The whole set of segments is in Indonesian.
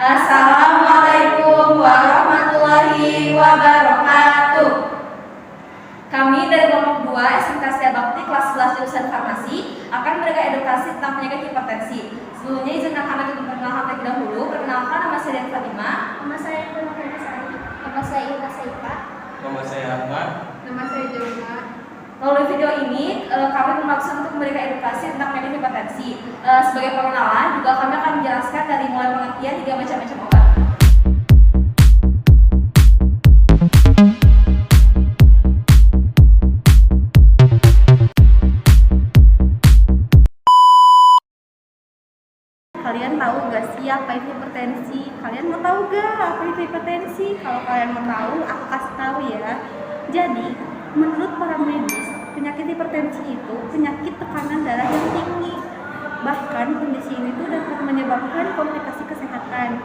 Assalamualaikum warahmatullahi wabarakatuh. Kami dari kelompok 2 SMK Setia Bakti kelas 11 jurusan farmasi akan memberikan edukasi tentang penyakit hipertensi. Sebelumnya izinkan kami untuk memperkenalkan terlebih dahulu. Perkenalkan, nama saya Dian Fatimah. Nama saya Nurhana Sari. Nama saya Ina Saifa. Nama saya Ahmad. Nama saya Jomna. Melalui video ini kami bermaksud untuk memberikan edukasi tentang penyakit hipertensi. Sebagai pengenalan juga kami akan menjelaskan dari mulai pengertian hingga macam-macam obat. Kalian tahu gak sih apa itu hipertensi? Kalian mau tahu gak apa itu hipertensi? Kalau kalian mau tahu, aku kasih tahu ya. Jadi, menurut para medis, penyakit hipertensi itu penyakit tekanan darah yang tinggi. Bahkan kondisi ini tuh dapat menyebabkan komplikasi kesehatan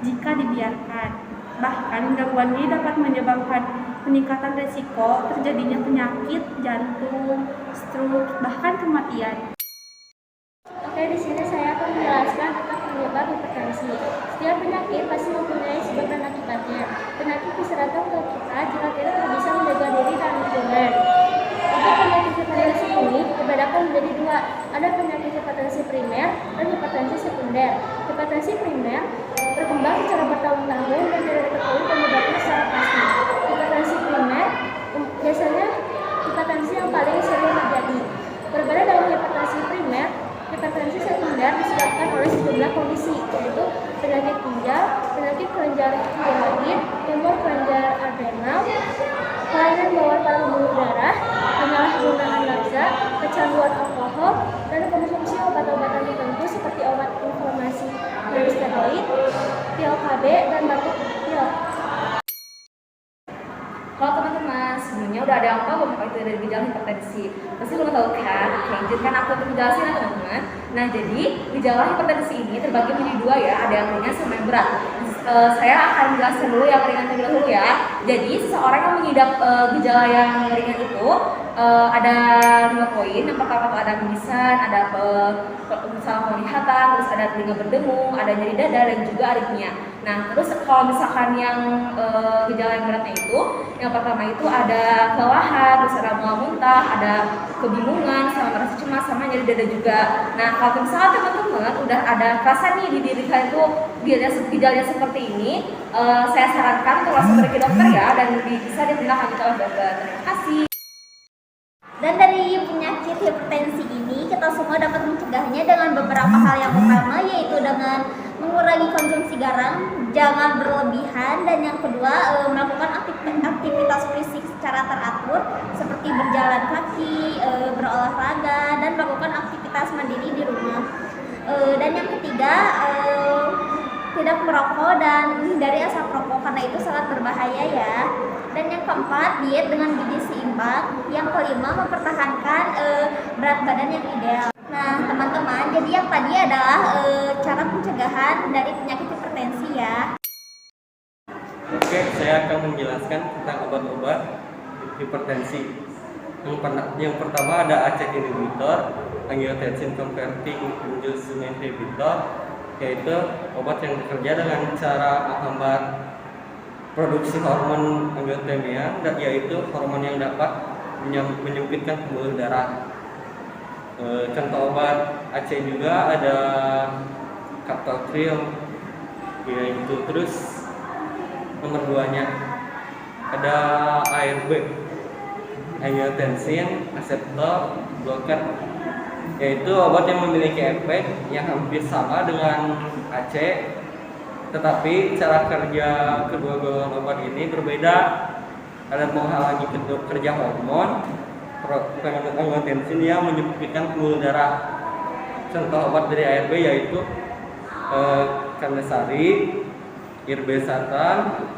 jika dibiarkan. Bahkan gangguan ini dapat menyebabkan peningkatan resiko terjadinya penyakit jantung, stroke, bahkan kematian. Oke, di sini saya akan menjelaskan tentang penyebab hipertensi. Setiap penyakit pasti mempunyai sebab dan akibatnya. Penyakit bisa datang ke kita jika kita tidak bisa menjaga diri dan lingkungan. Untuk penyakit hipertensi ini dibedakan menjadi dua. Ada penyakit hipertensi primer dan hipertensi sekunder. Hipertensi primer berkembang secara bertahun-tahun dan tidak diketahui penyebabnya secara pasti. Hipertensi primer biasanya hipertensi yang paling sering terjadi. Berbeda dengan hipertensi primer, hipertensi sekunder disebabkan oleh sejumlah kondisi, yaitu penyakit ginjal, penyakit kelenjar tiroid, tumor kelenjar adrenal, kelainan bawaan pada pembuluh darah, penyalahgunaan narkoba, kecanduan alkohol, dan konsumsi obat-obatan tertentu seperti obat inflamasi steroid, pil KB, dan batuk pil. Kalau teman-teman sebelumnya udah ada yang tahu apa itu dari gejala hipertensi, pasti belum tahu kan? Oke, izinkan aku untuk menjelaskan ya teman-teman. Nah, jadi gejala hipertensi ini terbagi menjadi dua ya, ada yang ringan sama yang berat. Saya akan menjelaskan dulu yang ringan terlebih dahulu ya. Jadi seseorang yang mengidap gejala yang ringan itu ada 5 poin. Yang pertama itu ada mimisan, ada salah penglihatan, terus ada telinga berdengung, ada nyeri dada, dan juga aritmia. Nah, terus kalau misalkan yang gejala yang beratnya itu, yang pertama itu ada kelelahan, terus ada mual muntah, ada kebingungan, sama merasa cemas, sama nyeri dada juga. Nah, kalau misalkan teman-teman udah ada rasa nih di diri kalian itu gejalanya seperti ini, saya sarankan untuk langsung pergi ke dokter ya, dan bisa ditindak lanjut oleh dokter. Terima kasih. Dan dari penyakit hipertensi ini kita semua dapat mencegahnya dengan beberapa hal. Yang pertama yaitu dengan mengurangi konsumsi garam, jangan berlebihan, dan yang kedua melakukan aktivitas fisik secara teratur seperti berjalan kaki, berolahraga, dan melakukan aktivitas mandiri di rumah. Dan yang ketiga tidak merokok dan menghindari asap rokok karena itu sangat berbahaya ya. Dan yang keempat, diet dengan gizi seimbang. Yang kelima, mempertahankan berat badan yang ideal. Nah teman-teman, jadi yang tadi adalah cara pencegahan dari penyakit hipertensi ya. Oke, saya akan menjelaskan tentang obat-obat hipertensi. Yang pertama ada ACE inhibitor, angiotensin converting inducing inhibitor, yaitu obat yang bekerja dengan cara menghambat produksi hormon angiotensin, yaitu hormon yang dapat menyempitkan pembuluh darah. Contoh obat ACE juga ada captopril, yaitu terus nomor 2-nya ada ARB, angiotensin receptor blocker, yaitu obat yang memiliki efek yang hampir sama dengan ACE, tetapi cara kerja kedua golongan obat ini berbeda. Ada menghalangi kerja hormon angiotensin yang menyempitkan pembuluh darah. Contoh obat dari ARB yaitu Kandasari, Irbesatan,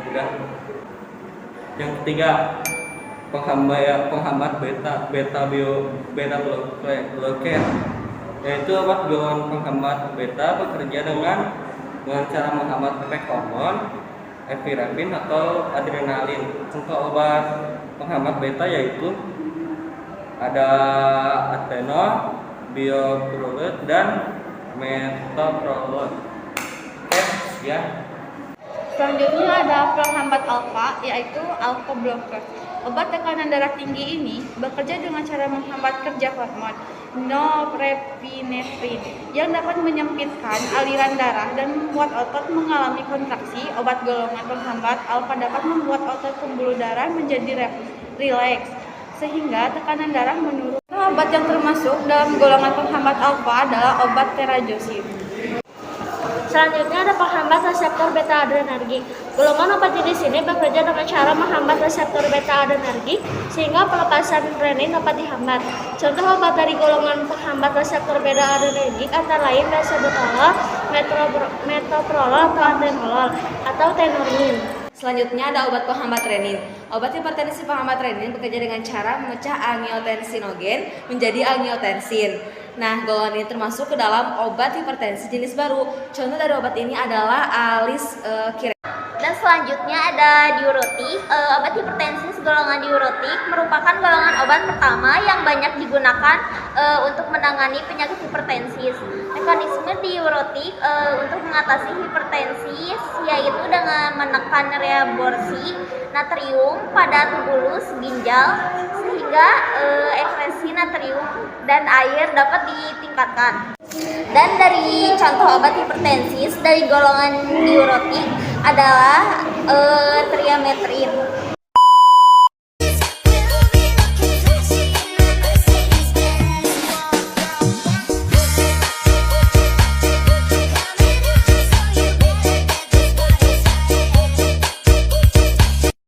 udah. Yang ketiga penghambat beta blocker, yaitu obat golongan penghambat beta bekerja dengan cara menghambat efek hormon epinefrin atau adrenalin. Contoh obat penghambat beta yaitu ada atenol, bioprolol, dan metoprolol. ya. Selanjutnya ada penghambat alfa, yaitu alpha blocker. Obat tekanan darah tinggi ini bekerja dengan cara menghambat kerja hormon norepinefrin yang dapat menyempitkan aliran darah dan membuat otot mengalami kontraksi. Obat golongan penghambat alfa dapat membuat otot pembuluh darah menjadi rileks sehingga tekanan darah menurun. Obat yang termasuk dalam golongan penghambat alfa adalah obat terazosin. Selanjutnya ada penghambat reseptor beta adrenergik. Golongan obat jenis ini bekerja dengan cara menghambat reseptor beta adrenergik sehingga pelepasan renin dapat dihambat. Contoh obat dari golongan penghambat reseptor beta adrenergik antara lain lansoprazol, metoprolol atau atenolol atau tenormin. Selanjutnya ada obat penghambat renin. Obat hipertensi penghambat renin bekerja dengan cara memecah angiotensinogen menjadi angiotensin. Nah, golongan ini termasuk ke dalam obat hipertensi jenis baru. Contoh dari obat ini adalah aliskiren. Dan selanjutnya ada diuretik. Obat hipertensi golongan diuretik merupakan golongan obat pertama yang banyak digunakan untuk menangani penyakit hipertensi. Mekanisme diuretik untuk mengatasi hipertensi yaitu dengan menekan reabsorpsi natrium pada tubulus ginjal sehingga ekskresi natrium dan air dapat ditingkatkan. Dan dari contoh obat hipertensi dari golongan diuretik adalah triametrin.